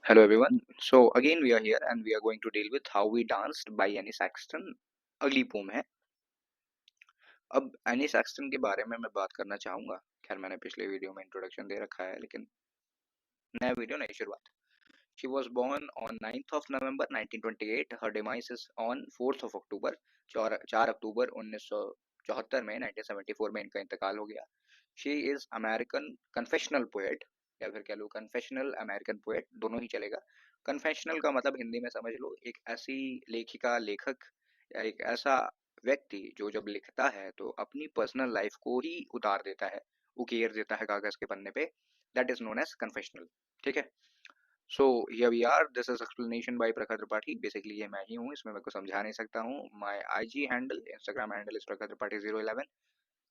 Hello everyone. So again we are here and we are going to deal with How We Danced by Annie Saxton. अगली pome है. अब any Saxton के बारे में मैं बात करना चाहूंगा. खैर मैंने पिछले वीडियो में इंट्रोडक्शन दे रखा है लेकिन नया वीडियो नई शुरुआत. She was born on 9th of November 1928. Her demise is on 4th of October. 4 अक्टूबर 1974 में 1974 में इनका इंतकाल हो गया. She is American confessional poet या फिर कह लो कन्फेशनल अमेरिकन पोएट, दोनों ही चलेगा. कन्फेशनल का मतलब हिंदी में समझ लो एक ऐसी लेखिका लेखक या एक ऐसा व्यक्ति जो जब लिखता है तो अपनी पर्सनल लाइफ को ही उतार देता है, उकेर देता है कागज के पन्ने पे. That is known as confessional. ठीक है. So here we are. This is explanation by Prakhar Tripathi. Basically ये मैं ही हूँ, इसमें मैं को समझा नहीं सकता हूँ. My IG handle, Instagram handle is प्रखर Tripathi 011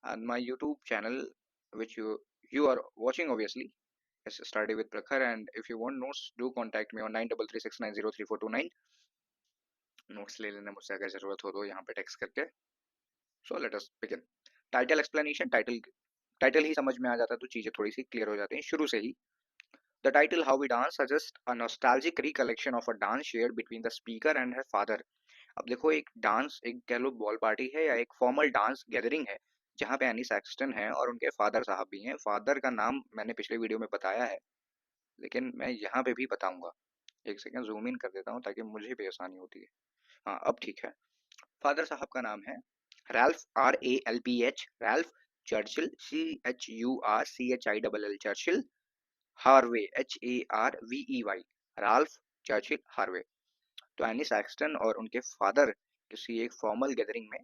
and my YouTube channel which you are watching obviously is Study with Prakhar. And if you want notes, do contact me on 9336903429. Notes ले लेना मुझसे अगर जरूरत हो तो यहाँ पे टेक्स्ट करके. So let us begin. Title explanation. Title ही समझ में आ जाता है तो चीजें थोड़ी सी क्लियर हो जाती हैं शुरू से ही. The title How We Dance suggests a nostalgic recollection of a dance shared between the speaker and her father. अब देखो, एक डांस, एक कह लो बॉल पार्टी है या एक फॉर्मल डांस गैदरिंग है जहाँ पे एनी सैक्सटन है और उनके फादर साहब भी हैं. फादर का नाम मैंने पिछले वीडियो में बताया है लेकिन मैं यहाँ पे भी बताऊंगा. एक सेकंड जूम इन कर देता हूँ ताकि मुझे भी आसानी होती है. हाँ, अब ठीक है. फादर साहब का नाम है Ralph, RALPH, Ralph Churchill, CHURCHILL Churchill, Harvey, HARVEY, Ralph Churchill Harvey. तो एनी सैक्सटन और उनके फादर किसी एक फॉर्मल गैदरिंग में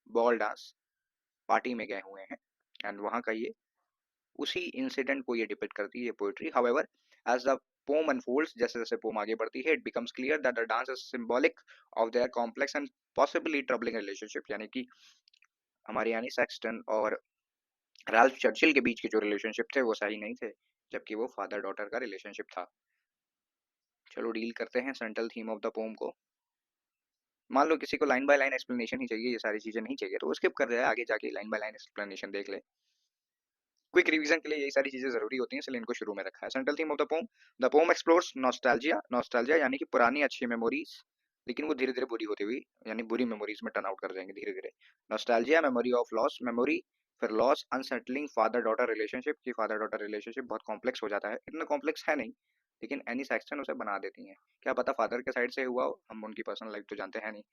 बॉल डांस पार्टी में गए हुए हैं एंड वहाँ का ये उसी इंसिडेंट को ये डिपिक्ट करती है poetry. However as the poem unfolds, जैसे जैसे पोम आगे बढ़ती है, it becomes clear that the dance is symbolic of their complex and possibly troubling relationship. यानी कि हमारे एनी सैक्सटन और राल्फ चर्चिल के बीच के जो रिलेशनशिप थे वो सही नहीं थे, जबकि वो फादर डॉटर का रिलेशनशिप था. चलो डील करते हैं central theme of the pome को. मान लो किसी को लाइन बाय लाइन एक्सप्लेनेशन ही चाहिए, ये सारी चीजें नहीं चाहिए तो वो स्किप कर दे, आगे जाके लाइन बाय लाइन एक्सप्लेनेशन देख ले. क्विक रिवीजन के लिए यही सारी चीजें जरूरी होती हैं, इसलिए इनको शुरू में रखा है. Central theme of the pome explores nostalgia. Nostalgia यानी कि पुरानी अच्छी मेमोरीज, लेकिन वो धीरे धीरे बुरी होती हुई यानी बुरी मेमोरीज में टर्न आउट कर जाएंगे धीरे धीरे. Nostalgia, memory of loss, memory, फिर loss, unsettling father daughter relationship. की फादर डॉटर रिलेशनशिप बहुत कॉम्प्लेक्स हो जाता है. इतना कॉम्प्लेक्स है नहीं लेकिन एनी सैक्सटन उसे बना देती हैं. क्या पता फादर के साइड से हुआ हो, हम उनकी पर्सनल लाइफ तो जानते हैं नहीं.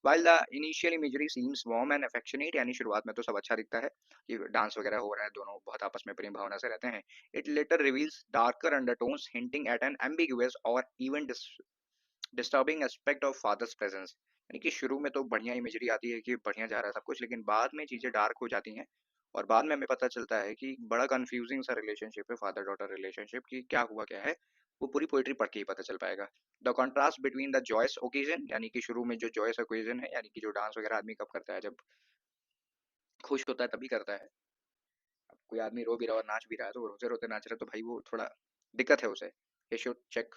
While the initial imagery seems warm and affectionate, यानी शुरुआत में तो सब अच्छा दिखता है कि डांस वगैरह हो रहा है, दोनों बहुत आपस में प्रेम भावना से रहते हैं. It later reveals darker undertones hinting at an ambiguous or even disturbing aspect of father's presence. यानी कि शुरू में तो बढ़िया इमेजरी आती है कि बढ़िया जा रहा है सब कुछ, लेकिन बाद में चीजें डार्क हो जाती हैं और बाद में हमें पता चलता है कि बड़ा कंफ्यूजिंग सा रिलेशनशिप है फादर डॉटर रिलेशनशिप की. क्या हुआ क्या है वो पूरी पोइट्री पढ़ के ही पता चल पाएगा. The contrast between the joyous occasion, यानी कि शुरू में जो जॉयस ओकेजन है यानी कि जो डांस वगैरह आदमी कब करता है, जब खुश होता है तभी करता है. अब कोई आदमी रो भी रहा और नाच भी रहा है तो वो रोते रोते नाच रहा है तो भाई वो थोड़ा दिक्कत है उसे. He should check,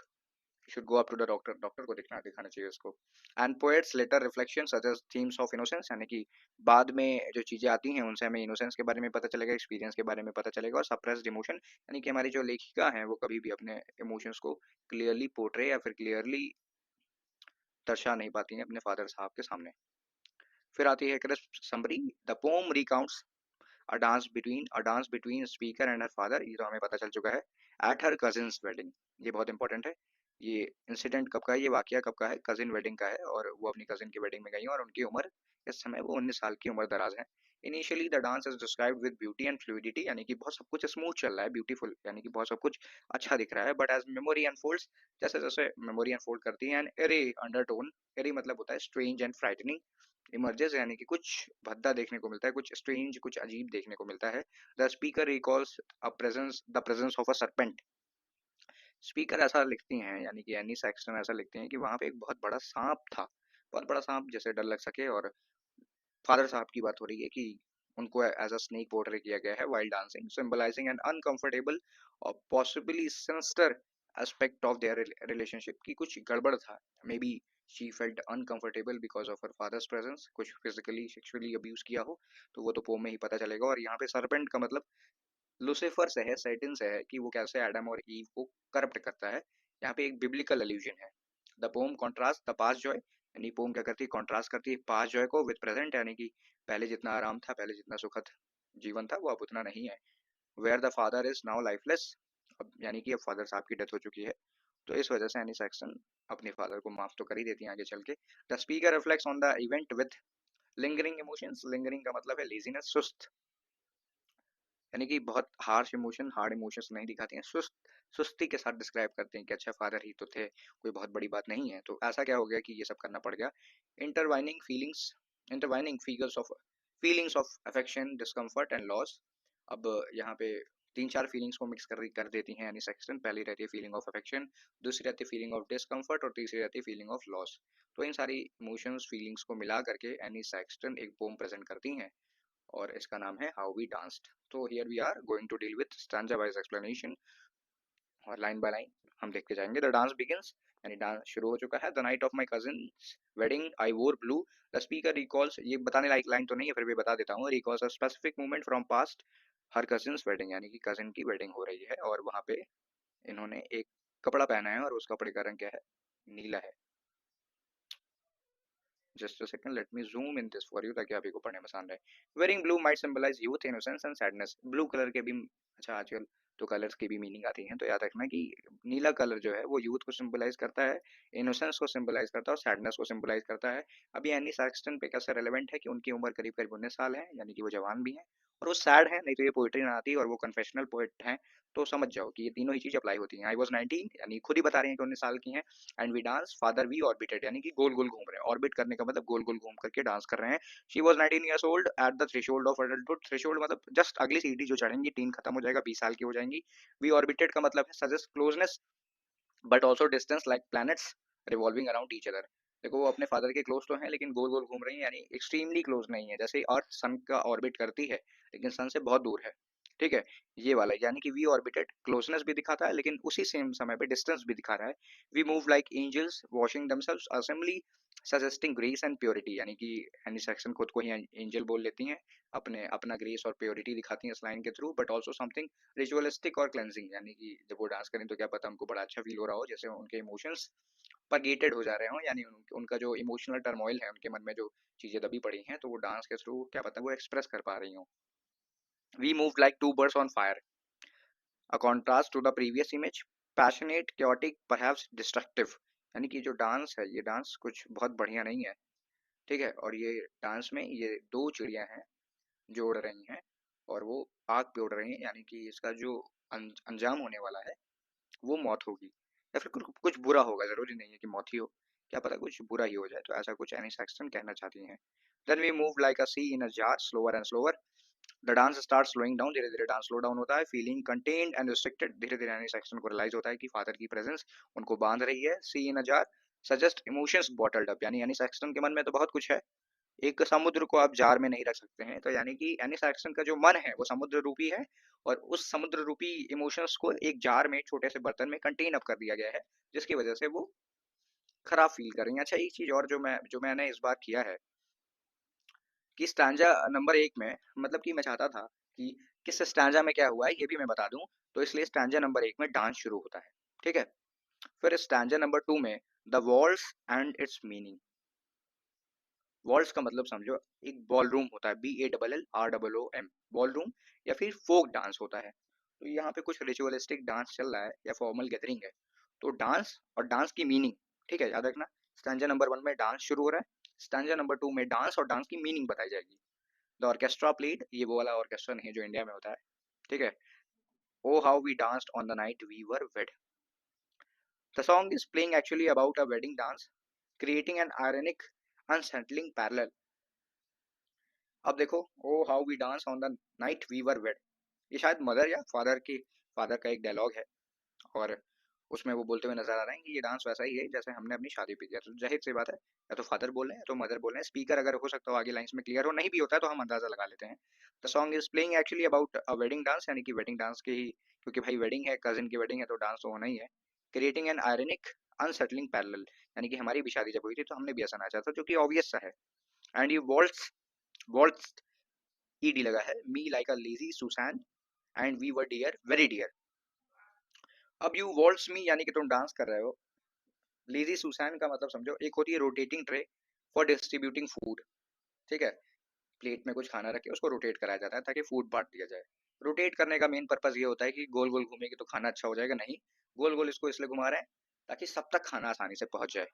should go up to the doctor. Doctor को दिखाना चाहिए उसको. And poet's later reflection such as themes of innocence, यानी कि बाद में जो चीजें आती हैं उनसे हमें इनोसेंस के बारे में पता चलेगा, एक्सपीरियंस के बारे में पता चलेगा. और सप्रेस्ड इमोशन, यानी कि हमारी जो लेखिका है वो कभी भी अपने इमोशंस को क्लियरली पोर्ट्रे या फिर क्लियरली दर्शा नहीं पाती हैं अपने फादर साहब के सामने. फिर आती है crisp summary. The pome recounts a dance between speaker and her father. ये तो हमें पता चल चुका है. एट हर कजिन्स वेडिंग, ये बहुत इंपॉर्टेंट है. ये इंसिडेंट कब का है, ये वाकया कब का है, कजिन वेडिंग का है. और वो अपनी कजिन की वेडिंग में गई और उनकी उम्र इस समय वो 19 साल की उम्र दराज है. Initially the dance is described with beauty and fluidity, यानी कि बहुत सब कुछ स्मूथ चल रहा है, ब्यूटीफुल यानी कि बहुत सब कुछ अच्छा दिख रहा है. बट एज मेमोरी अनफोल्ड्स, जैसे जैसे मेमोरी अनफोल्ड करती है, एंड एरे अंडरटोन, एरे मतलब होता है स्ट्रेंज एंड फ्राइटनिंग, इमर्जेस यानी कि कुछ भद्दा देखने को मिलता है, कुछ स्ट्रेंज, कुछ अजीब देखने को मिलता है. The speaker recalls the presence of a serpent. Speaker ऐसा लिखती हैं यानी कि एनी सैक्सटन ऐसा लिखते हैं कि वहां पे एक बहुत बड़ा सांप था, बहुत बड़ा सांप जैसे डर लग सके. और फादर साहब की बात हो रही है कि उनको एज अ स्नेक पोर्ट्रे किया गया है while dancing, symbolizing an uncomfortable और possibly sinister aspect of their relationship. की कुछ गड़बड़ था. May be she felt uncomfortable because of her father's presence, कुछ फिजिकली सेक्सुअली अब्यूज किया हो तो वो तो पोम में ही पता चलेगा. और यहाँ पे सरपेंट का मतलब लुसिफर से है, सैटन से है कि वो कैसे एडम और ईव को करप्ट करता है. यहाँ पे एक बिब्लिकल अलूजन है। The pome contrast the past Joy, यानी पोम क्या करती है, कॉन्ट्रास्ट करती है पास्ट जॉय को विद प्रेजेंट, यानी कि पहले जितना आराम था, पहले जितना सुखद जीवन था, वो अब उतना नहीं है। Where the father is now lifeless, अब यानी कि अब फादर साहब की डेथ हो चुकी है, तो इस वजह से एनी सैक्सन अपने फादर को माफ तो कर ही देती है आगे चल के। The speaker reflects on the event with lingering emotions, lingering का मतलब है लेजीनेस, सुस्त, यानी कि बहुत हार्श इमोशन, हार्ड इमोशंस नहीं दिखाते हैं, सुस्ती के साथ डिस्क्राइब करते हैं कि अच्छा फादर ही तो थे, कोई बहुत बड़ी बात नहीं है। तो ऐसा क्या हो गया कि ये सब करना पड़ गया। Intertwining feelings, intertwining feelings of affection, discomfort and loss. अब यहाँ पे तीन चार फीलिंग्स को मिक्स कर देती हैं एनी सेक्शन। पहली रहती है फीलिंग ऑफ अफेक्शन, दूसरी रहती है फीलिंग ऑफ डिस्कम्फर्ट और तीसरी रहती है फीलिंग ऑफ लॉस। तो इन सारी इमोशंस फीलिंग्स को मिला करके एनी सेक्शन एक पोम प्रेजेंट करती हैं और इसका नाम है हाउ वी डांस्ड। तो here we are going to deal with stanza wise explanation, और लाइन बाय लाइन हम देखते जाएंगे। द डांस बिगिंस, यानी डांस शुरू हो चुका है। The night of my cousin's wedding I wore blue, the speaker recalls, ये बताने लायक लाइन तो नहीं है, फिर भी बता देता हूँ। Recalls a specific moment from past her cousins wedding, यानी कि कजिन की वेडिंग हो रही है और वहाँ पे इन्होंने एक कपड़ा पहना है और उस कपड़े का रंग क्या है, नीला है। Just a second, let me zoom in this for you, ताकि आप को पढ़ने में आसान रहे। Wearing blue might symbolize youth, innocence and sadness. Blue colour के भी, अच्छा आजकल तो कलर्स की भी मीनिंग आती है, तो याद रखना कि नीला कलर जो है वो यूथ को सिंबलाइज करता है, इनोसेंस को सिंबलाइज करता है और सैडनेस को सिंबलाइज करता है। अभी एनी सैक्सटन पे कैसे रेलेवेंट है कि उनकी उम्र करीब करीब 19 साल है, यानी कि वो जवान भी हैं और वो सैड है, नहीं तो ये पोइट्री ना आती और वो कन्फेशनल पोइट हैं। तो समझ जाओ कि ये तीनों ही चीज अप्लाई होती हैं। आई वॉज 19, यानी खुद ही बता रहे हैं कि 19 साल की हैं। And we dance father we orbited, यानी कि गोल गोल घूम रहे हैं। ऑर्बिट करने का मतलब गोल गोल घूम करके डांस कर रहे हैं। She was 19 years old at the threshold of adulthood, threshold मतलब जस्ट अगली सीढ़ी जो चढ़ेंगी, टीन खत्म हो जाएगा, 20 साल की हो जाएंगी। वी ऑर्बिटेड का मतलब है suggest closeness but also distance like planets revolving around each other. देखो वो अपने फादर के क्लोज तो हैं लेकिन गोल गोल घूम रही हैं, यानी एक्सट्रीमली क्लोज नहीं है, जैसे अर्थ सन का ऑर्बिट करती है लेकिन सन से बहुत दूर है। ठीक है, ये वाला यानी कि वी ऑर्बिटेड क्लोजनेस भी दिखाता है लेकिन उसी सेम समय पे डिस्टेंस भी दिखा रहा है। We move like angels washing themselves assembly suggesting grace and purity, यानी कि एनी सेक्शन खुद को ही एंजल बोल लेती हैं, अपने अपना ग्रेस और प्योरिटी दिखाती हैं इस लाइन के through, but also something ritualistic और क्लेंजिंग, यानी कि जब वो डांस करें तो क्या पता हमको बड़ा अच्छा फील हो रहा हो, जैसे उनके इमोशंस परगेटेड हो जा रहे हों, यानी उनका जो इमोशनल टर्मोइल है, उनके मन में जो चीजें दबी पड़ी हैं, तो वो डांस के थ्रू क्या पता वो एक्सप्रेस कर पा रही हों। We move like two birds on fire, a contrast to the previous image, passionate chaotic perhaps destructive, यानी कि जो डांस है ये डांस कुछ बहुत बढ़िया नहीं है। ठीक है, और ये डांस में ये दो चिड़िया हैं जो उड़ रही हैं और वो आग पे उड़ रही हैं, यानी कि इसका जो अंजाम होने वाला है वो मौत होगी या फिर कुछ बुरा होगा, जरूरी नहीं है कि मौत ही हो, क्या पता कुछ बुरा ही हो जाए, तो ऐसा कुछ एनी सैक्सटन कहना चाहती हैं। Then we move like a sea in a jar slower and slower, the dance start slowing down, धीरे धीरे डांस स्लो डाउन होता है। फीलिंग कंटेन्ड एंड रिस्ट्रिक्टेड, धीरे धीरे एनी सेक्शन को रियलाइज होता है कि फादर की प्रेजेंस उनको बांध रही है। Sea in a jar suggest emotions bottled up, यानी एनी सेक्शन के मन में तो बहुत कुछ है, एक समुद्र को आप जार में नहीं रख सकते हैं, तो यानी कि एनी सैक्सन का जो मन है वो समुद्र रूपी है और उस समुद्र रूपी इमोशंस को एक जार में, छोटे से बर्तन में कंटेन अप कर दिया गया है, जिसकी वजह से वो खराब फील कर रही हैं। अच्छा एक चीज और जो मैंने इस बार किया है कि स्टैंजा नंबर 1 में, मतलब कि मैं चाहता था कि किस स्टैंजा में क्या हुआ है ये भी मैं बता दूं, तो इसलिए स्टैंजा नंबर 1 में डांस शुरू होता है। ठीक है, फिर स्टैंजा नंबर 2 में the walls and it's meaning. Walls का मतलब समझो एक बॉल रूम होता है, BALLROOM, बॉल रूम, या फिर फोक डांस होता है। तो यहाँ पे कुछ रिचुअलिस्टिक डांस चल रहा है या फॉर्मल गैदरिंग है, तो डांस और डांस की मीनिंग, ठीक है याद रखना। स्टैंजा नंबर 1 में डांस शुरू हो रहा है, स्टैंजा नंबर 2 में डांस और डांस की मीनिंग बताई जाएगी। द ऑर्केस्ट्रा प्लेड, ये वो वाला ऑर्केस्ट्रा नहीं है जो इंडिया में होता है। ठीक है, oh how we danced on the night we were wed, the song is playing actually about a wedding dance creating an ironic unsettling parallel. अब देखो, oh how we dance on the night we were wed, ये शायद mother या father का एक dialogue है और उसमें वो बोलते हुए नजर आ रहे हैं कि ये डांस वैसा ही है जैसे हमने अपनी शादी पे किया। तो जाहिर सी बात है, या तो फादर बोल रहे हैं या तो मदर बोल रहे हैं। स्पीकर अगर हो सकता हो आगे लाइंस में क्लियर हो, नहीं भी होता है तो हम अंदाजा लगा लेते हैं। The song is playing actually about a wedding dance, यानी कि वेडिंग डांस की ही, क्योंकि भाई वेडिंग है, कजिन की वेडिंग है तो डांस तो होना ही है। Creating an ironic unsettling parallel, यानी कि हमारी भी शादी जब हुई थी तो हमने भी ऐसा नाचा था, जो कि ऑब्वियस सा है। एंड यू वॉल्ट्स, ईडी लगा है, me like a lazy Susan and we were dear very dear. अब यू वॉल्ट्स मी यानी कि तुम डांस कर रहे हो। लेजी सुसान का मतलब समझो, एक होती है rotating tray for distributing food, ठीक है। प्लेट में कुछ खाना रखे उसको रोटेट कराया जाता है ताकि फूड बांट दिया जाए। रोटेट करने का मेन पर्पज ये होता है कि गोल गोल घूमेगी तो खाना अच्छा हो जाएगा, नहीं, गोल गोल इसको इसलिए घुमा रहे हैं ताकि सब तक खाना आसानी से पहुंच जाए।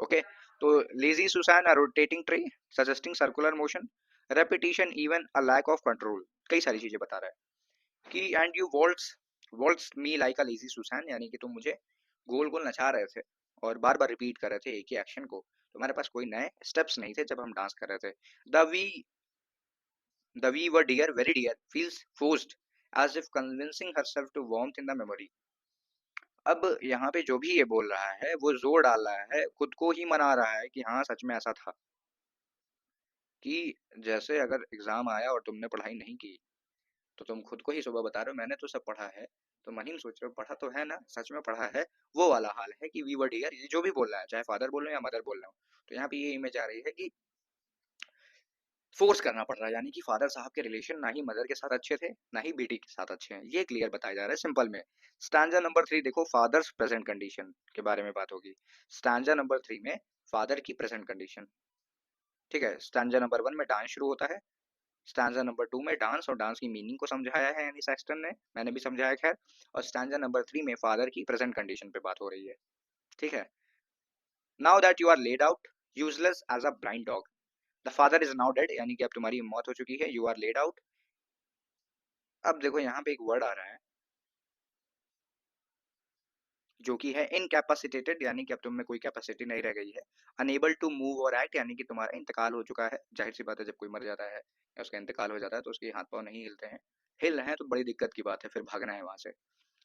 ओके, तो lazy Susan a rotating tray suggesting circular motion, repetition, even a lack of control, कई सारी चीजें बता रहा है कि and you waltz waltz me like a lazy Susan, यानी कि तुम मुझे गोल गोल नचा रहे थे और बार बार रिपीट कर रहे थे एक ही एक्शन को। तुम्हारे पास कोई नए स्टेप्स नहीं थे जब हम डांस कर रहे थे। The we The we were dear, very dear, feels forced, as if convincing herself to warmth in the memory. अब यहाँ पे जो भी ये बोल रहा है वो जोर डाल रहा है, खुद को ही मना रहा है कि हाँ सच में ऐसा था। कि जैसे अगर एग्जाम आया और तुमने पढ़ाई नहीं की तो तुम खुद को ही सुबह बता रहे हो मैंने तो सब पढ़ा है, तो मन ही में सोच रहे हो पढ़ा तो है ना, सच में पढ़ा है। वो वाला हाल है कि वी वर डियर, ये जो भी बोल रहा है चाहे फादर बोल रहे हो या मदर बोल रहे हो, तो यहाँ पे ये इमेज आ रही है कि फोर्स करना पड़ रहा है, यानी कि फादर साहब के रिलेशन ना ही मदर के साथ अच्छे थे ना ही बेटी के साथ अच्छे हैं, ये क्लियर बताया जा रहा है सिंपल में। स्टैंजा नंबर 3 देखो, फादर्स प्रेजेंट कंडीशन के बारे में बात होगी। स्टैंजा नंबर 3 में फादर की प्रेजेंट कंडीशन, ठीक है। स्टैंजा नंबर 1 में डांस शुरू होता है, स्टैंजा नंबर 2 में डांस और डांस की मीनिंग को समझाया है एनी सैक्सटन ने, मैंने भी समझाया खैर। और स्टैंजा नंबर 3 में फादर की प्रेजेंट कंडीशन पे बात हो रही है, ठीक है। Now that you are laid out useless as a blind dog, the father is now dead, यानी कि अब तुम्हारी मौत हो चुकी है, यू आर लेड आउट। अब देखो यहाँ पे एक वर्ड आ रहा है जो कि है इनकैपेसिटेटेड, यानी कि अब तुम में कोई कैपेसिटी नहीं रह गई है। अनेबल टू मूव और एक्ट, यानी कि तुम्हारा इंतकाल हो चुका है। जाहिर सी बात है जब कोई मर जाता है या उसका इंतकाल हो जाता है तो उसके हाथ पांव नहीं हिलते हैं, हिल रहे हैं तो बड़ी दिक्कत की बात है, फिर भागना है वहां से।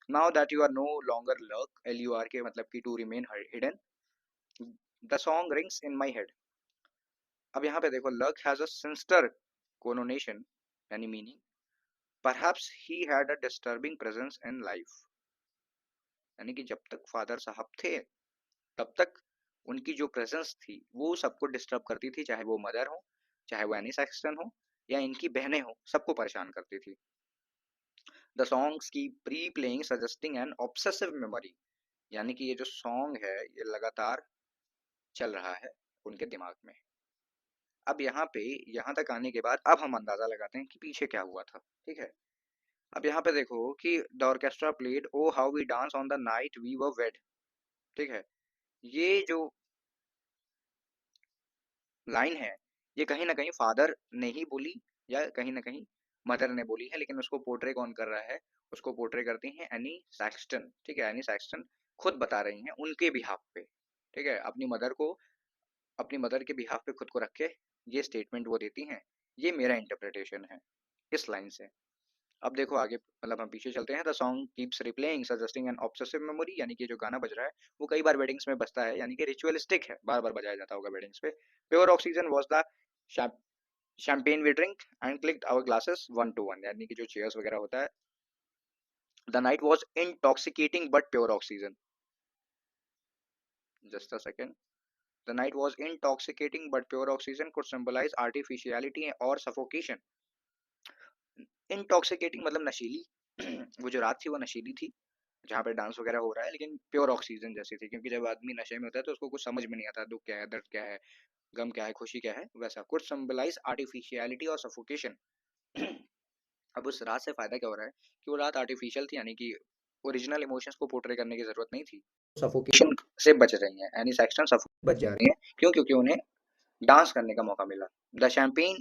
Now that you are no longer lurk, L U R K मतलब कि to remain hidden, the song rings in my head. अब यहाँ पे देखो, लर्क हैज अ सिंस्टर कोनोनेशन, यानी meaning, perhaps he had a disturbing presence in life, यानी कि जब तक फादर साहब थे तब तक उनकी जो प्रेजेंस थी वो सबको डिस्टर्ब करती थी, चाहे वो मदर हो, चाहे वो एनी सैक्सटन हो, या इनकी बहनें हो, सबको परेशान करती थी। द सॉन्ग्स की replaying suggesting an obsessive memory, यानी कि ये जो सॉन्ग है ये लगातार चल रहा है उनके दिमाग में। अब यहाँ पे यहाँ तक आने के बाद अब हम अंदाजा लगाते हैं कि पीछे क्या हुआ था, ठीक है। अब यहाँ पे देखो कि the orchestra played oh how we dance on the night we were wed, ठीक है। ये जो लाइन है ये कहीं ना कहीं फादर ने ही बोली या कहीं ना कहीं मदर ने बोली है, लेकिन उसको पोर्ट्रे कौन कर रहा है, उसको पोर्ट्रे करती हैं एनी सैक्सटन, ठीक है। एनी सैक्सटन खुद बता रही हैं उनके बिहाफ पे, ठीक है, अपनी मदर को, अपनी मदर के बिहाफ पे खुद को रख के ये स्टेटमेंट वो देती हैं। ये मेरा इंटरप्रिटेशन है इस लाइन से। अब देखो आगे, मतलब हम पीछे चलते हैं। The song keeps replaying suggesting an obsessive memory, यानी कि जो गाना बज रहा है वो कई बार वेडिंग्स में बजता है, यानी कि रिचुअलिस्टिक है, बार बार बजाया जाता होगा वेडिंग्स पे। Pure oxygen was the champagne we drink and clicked our glasses one to one, यानी कि जो चेयर्स वगैरह होता है। The night was intoxicating but pure oxygen, just a second. The night was intoxicating but pure oxygen could symbolise artificiality और suffocation. Intoxicating मतलब नशीली वो जो रात थी वो नशीली थी जहाँ पे डांस वगैरह हो रहा है, लेकिन प्योर ऑक्सीजन जैसी थी, क्योंकि जब आदमी नशे में होता है तो उसको कुछ समझ में नहीं आता, दुख क्या है, दर्द क्या है, गम क्या है, खुशी क्या है, वैसा कुछ सिंबलाइज आर्टिफिशियलिटी और सफोकेशन। अब उस रात से फायदा क्या हो रहा है कि वो रात आर्टिफिशियल थी, यानी कि ओरिजिनल इमोशंस को पोर्ट्रे करने की जरूरत नहीं थी, सफोकेशन से बच रही हैं, एनी सेक्शन सफोकेट बच जा रही हैं, क्यों, क्योंकि उन्हें डांस करने का मौका मिला। The champagne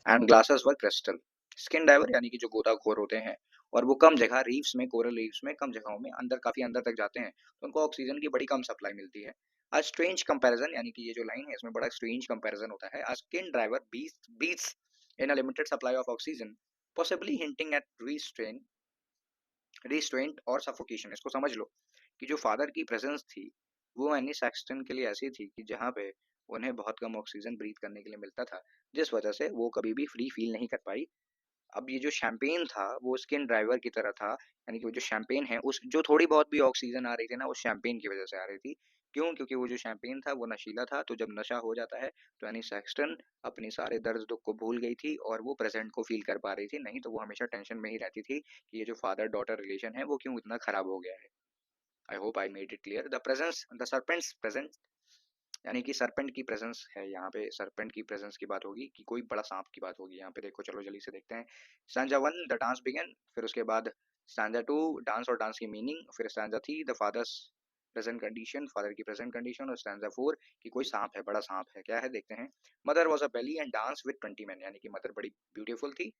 and glasses were crystal, skin diver यानी कि जो गोताखोर होते हैं और वो कम जगह रीफ्स में, कोरल रीफ्स में कम जगहों में अंदर, काफी अंदर तक जाते हैं, तो उनको ऑक्सीजन की बड़ी कम सप्लाई मिलती है। आज स्ट्रेंज कंपैरिजन, यानी कि ये जो लाइन है इसमें बड़ा स्ट्रेंज कंपैरिजन होता है। आज skin diver beats in a limited supply of oxygen, possibly hinting at restraint और सफोकेशन। इसको समझ लो कि जो फादर की प्रेजेंस थी वो एनी सैक्सटन के लिए ऐसी थी कि जहाँ पे उन्हें बहुत कम ऑक्सीजन ब्रीथ करने के लिए मिलता था, जिस वजह से वो कभी भी फ्री फील नहीं कर पाई। अब ये जो शैंपेन था वो स्किन ड्राइवर की तरह था, यानी कि वो जो शैंपेन है उस जो थोड़ी बहुत भी ऑक्सीजन आ रही थी ना वो शैंपेन की वजह से आ रही थी, क्यों? क्योंकि वो जो शैंपेन था वो नशीला था, तो जब नशा हो जाता है तो एनी सैक्सटन अपनी सारे दर्द दुःख को भूल गई थी और वो प्रेज़ेंट को फ़ील कर पा रही थी, नहीं तो वो हमेशा टेंशन में ही रहती थी कि ये जो फ़ादर डॉटर रिलेशन है वो क्यों इतना ख़राब हो गया है। I hope I made it clear. The serpents presence, यानी कि सर्पेंट की प्रेजेंस है यहाँ पे, सर्पेंट की प्रेजेंस की बात होगी कि कोई बड़ा सांप की बात होगी यहाँ पे। देखो चलो जल्दी से देखते हैं। स्टैंजा 1 द डांस बिगन, फिर उसके बाद स्टैंजा 2 डांस और डांस की मीनिंग, फिर stanza 3 the father's present condition, father की प्रेजेंट कंडीशन, और स्टैंजा 4 कि कोई सांप है, बड़ा सांप है। क्या है देखते हैं। Mother was a belle and dance with 20 men, यानी कि मदर बड़ी ब्यूटीफुल थी,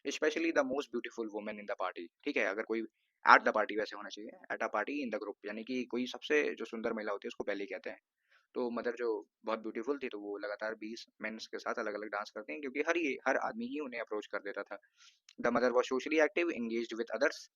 specially the most beautiful women in the party. ठीक है, अगर कोई एट द पार्टी वैसे होना चाहिए, at a party in the group, यानी कि कोई सबसे जो सुंदर महिला होती है उसको बेली कहते हैं। तो मदर जो बहुत ब्यूटीफुल थी तो वो लगातार 20 मेंस के साथ अलग अलग डांस करते हैं, क्योंकि हर आदमी ही उन्हें अप्रोच कर देता था। The mother was socially active engaged with others,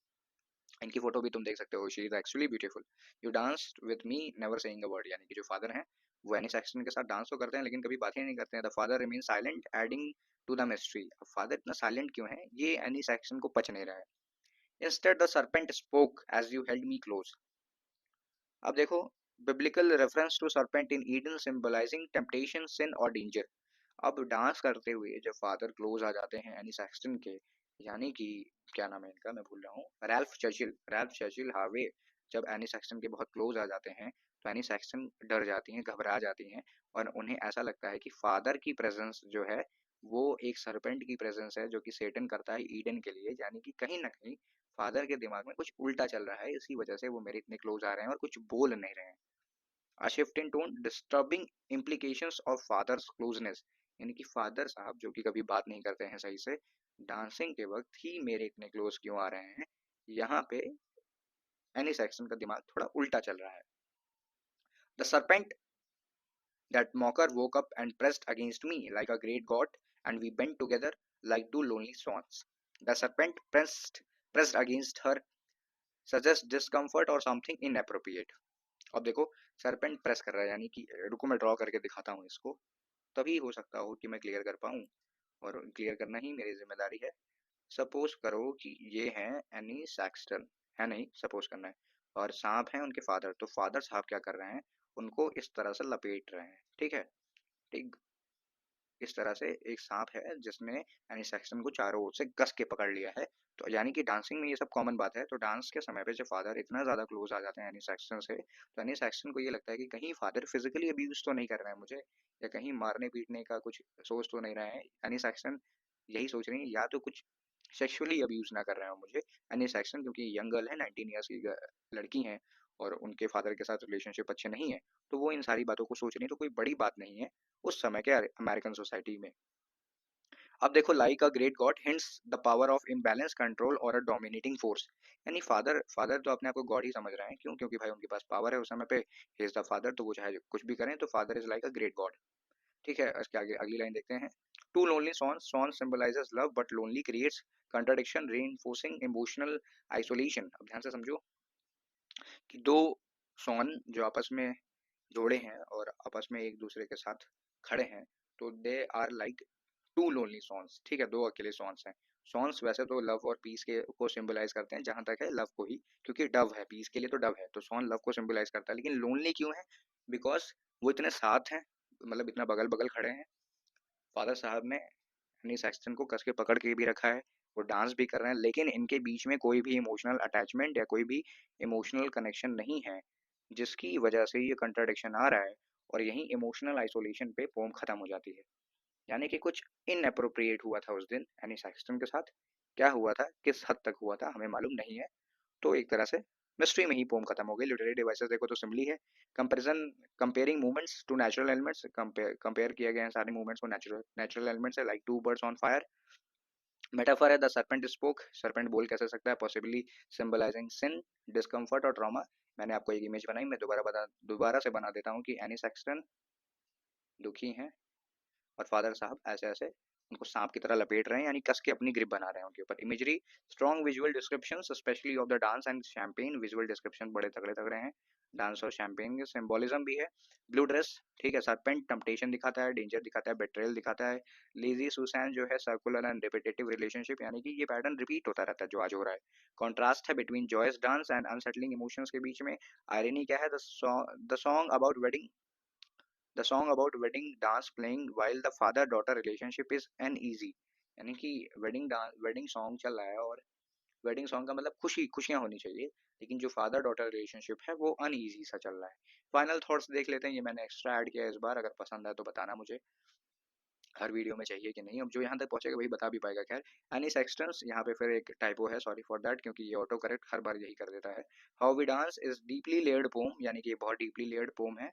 इनकी फोटो भी तुम देख सकते हो, she is actually beautiful. You dance with me never saying a word, यानी कि जो फादर हैं वो एनी सैक्सन के साथ डांस तो करते हैं लेकिन कभी बात ही नहीं करते हैं। The father remain silent adding to the mystery, अब फादर इतना साइलेंट क्यों है ये एनी सैक्सन को पच नहीं रहा है। Instead the serpent spoke as you held me close. अब देखो, biblical reference to serpent in Eden symbolizing temptation sin और डेंजर। अब डांस करते हुए जब फादर क्लोज आ जाते हैं एनी सैक्सटन के, यानी कि क्या नाम है इनका, मैं भूल रहा हूँ, रैल्फ चर्चिल हार्वे, जब एनी सैक्सटन के बहुत क्लोज आ जाते हैं तो एनी सैक्सटन डर जाती हैं, घबरा जाती हैं, और उन्हें ऐसा लगता है कि फादर की प्रेजेंस जो है वो एक सरपेंट की प्रेजेंस है जो कि सेटन करता है ईडन के लिए, यानी कि कहीं ना कहीं फादर के दिमाग में कुछ उल्टा चल रहा है, इसी वजह से वो मेरे इतने क्लोज आ रहे हैं और कुछ बोल नहीं रहे हैं। A shift in tone disturbing implications of father's closeness, यानी कि फादर साहब जो कि कभी बात नहीं करते हैं सही से, डांसिंग के वक्त ही मेरे इतने क्लोज क्यों आ रहे हैं। यहाँ पे एनी सेक्शन का दिमाग थोड़ा उल्टा चल रहा है। The serpent that mocker woke up and pressed against me like a great god, and we bent together like two lonely swans. The serpent pressed against her suggest discomfort or something inappropriate. अब देखो, serpent press कर रहा है, यानी कि रुको मैं draw करके दिखाता हूँ इसको, तभी हो सकता हो कि मैं क्लियर कर पाऊँ, और क्लियर करना ही मेरी जिम्मेदारी है। सपोज करो कि ये हैं एनी सैक्सटन, है नहीं, सपोज करना है, और सांप हैं उनके फादर, तो फादर साहब क्या कर रहे हैं, उनको इस तरह से लपेट रहे हैं। ठीक है, ठीक इस तरह से एक सांप है जिसने एनी सैक्सन को चारों ओर से कस के पकड़ लिया है। तो यानी कि डांसिंग में ये सब कॉमन बात है। तो डांस के समय पे जब फादर इतना ज़्यादा क्लोज आ जाते हैं एनी सैक्सन से, तो एनी सैक्सन को ये लगता है कि कहीं फादर फिजिकली अब्यूज तो नहीं कर रहे हैं मुझे, या कहीं मारने पीटने का कुछ सोच तो नहीं रहे हैं। एनी सैक्सन यही सोच रही है, या तो कुछ सेक्सुअली अब्यूज ना कर रहे हो मुझे। एनी सैक्सन क्योंकि यंग गर्ल है, 19 ईयर्स की लड़की हैं, और उनके फादर के साथ रिलेशनशिप अच्छे नहीं है, तो वो इन सारी बातों को सोच रही है, तो कोई बड़ी बात नहीं है उस समय के अमेरिकन सोसाइटी में। अब देखो, like a great God hints the power of imbalance control और अ डोमिनेटिंग फोर्स, यानी फादर फादर तो अपने आप को गॉड ही समझ रहे हैं, क्यों? क्योंकि भाई उनके पास पावर है उस समय पे, ही इज द फादर, तो वो चाहे कुछ भी करें, तो father is like a great god. ठीक है, इसके आगे अगली लाइन देखते हैं। Two lonely swans symbolizes love but lonely creates contradiction reinforcing emotional isolation. अब ध्यान से समझो कि दो सॉन जो आपस में जोड़े हैं और आपस में एक दूसरे के साथ खड़े हैं, तो they are like two lonely swans. ठीक है, दो अकेले सॉन्स हैं। सॉन्स वैसे तो लव और पीस के को सिंबलाइज करते हैं, जहां तक है लव को ही, क्योंकि डव है, पीस के लिए तो डव है, तो सॉन लव को सिंबलाइज करता है। लेकिन लोनली क्यों है? बिकॉज वो इतने साथ हैं, मतलब इतना बगल बगल खड़े हैं। फादर साहब ने अपनी सैक्सटन को कस के पकड़ के भी रखा है, वो डांस भी कर रहे हैं, लेकिन इनके बीच में कोई भी इमोशनल अटैचमेंट या कोई भी इमोशनल कनेक्शन नहीं है, जिसकी वजह से ये कंट्राडिक्शन आ रहा है, और यहीं इमोशनल आइसोलेशन पे पोम खत्म हो जाती है। यानी कि कुछ इनअप्रोप्रिएट हुआ था उस दिन एनी सैक्सटन के साथ। क्या हुआ था, किस हद तक हुआ था, हमें मालूम नहीं है। तो एक तरह से मिस्ट्री में ही पोम खत्म हो गई। लिटरेरी डिवाइसेस देखो तो सिंपली है, comparison, comparing movements to natural elements, compare किया गया है सारे मूवमेंट्स को नेचुरल नेचुरल एलिमेंट्स से, like two birds on fire. Metaphor है द सर्पेंट स्पोक, सर्पेंट बोल कैसे सकता है, पॉसिबली सिंबलाइजिंग सिन, डिस्कम्फर्ट और ट्रॉमा। मैंने आपको एक इमेज बनाई, मैं दोबारा से बना देता हूँ कि एनी सैक्सटन दुखी हैं और फादर साहब ऐसे ऐसे उनको सांप की तरह लपेट रहे हैं, यानी कस के अपनी ग्रिप बना रहे हैं उनके ऊपर। Imagery, strong visual description specially of the dance and champagne, visual description बड़े तगड़े तगड़े हैं डांस और शैम्पेन के। सिंबोलिज्म भी है, ब्लू ड्रेस, ठीक है, सरपेंट टेम्पटेशन दिखाता है, डेंजर दिखाता है, बेट्रेयल दिखाता है। लेजी सुसैन जो है सर्कुलर एंड रिपीटेटिव रिलेशनशिप, यानी कि ये पैटर्न रिपीट होता रहता है जो आज हो रहा है। कॉन्ट्रास्ट है between joyous dance and unsettling emotions के बीच में। आयरनी क्या है, the song about wedding dance playing while the father daughter relationship is uneasy, यानी कि वेडिंग सॉन्ग चल रहा है, और वेडिंग सॉन्ग का मतलब खुशियां होनी चाहिए, लेकिन जो फादर डॉटर रिलेशनशिप है वो अनईजी सा चल रहा है। फाइनल थॉट्स देख लेते हैं, ये मैंने एक्स्ट्रा ऐड किया है इस बार, अगर पसंद आए तो बताना मुझे हर वीडियो में चाहिए कि नहीं। अब जो यहाँ तक पहुंचेगा वही बता भी पाएगा। खैर, एनी सेक्सटेंस, यहाँ पे फिर एक टाइपो है, सॉरी फॉर दैट, क्योंकि ये ऑटो करेक्ट हर बार यही कर देता है। How we dance is deeply layered poem, यानी कि ये बहुत डीपली लेयर्ड पोम है।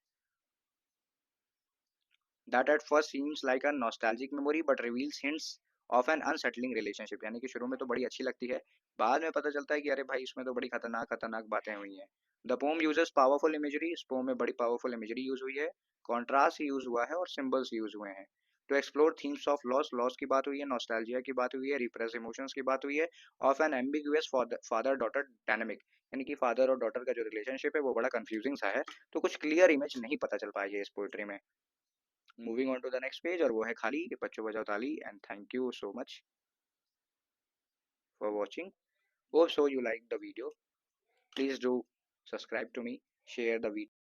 That at first seems like a nostalgic memory but reveals hints of an unsettling relationship, यानी कि शुरू में तो बड़ी अच्छी लगती है, बाद में पता चलता है कि अरे भाई इसमें तो बड़ी खतरनाक खतरनाक बातें हुई हैं। The pome uses powerful imagery, इस पोम में बड़ी पावरफुल इमेजरी यूज हुई है, कॉन्ट्रास्ट यूज हुआ है और सिंबल्स यूज हुए हैं। To explore themes of loss, loss की बात हुई है, नॉस्टैल्जिया की बात हुई है, रिप्रेस इमोशंस की बात हुई है, of an ambiguous father daughter dynamic, यानी कि फादर और डॉटर का जो रिलेशनशिप है वो बड़ा कंफ्यूजिंग सा है, तो कुछ क्लियर इमेज नहीं पता चल पाई है इस पोएट्री में। Moving on to the next page, और वो है खाली, बच्चों बजाओ ताली, and thank you so much for watching. Hope so you like the video, please do subscribe to me, share the video.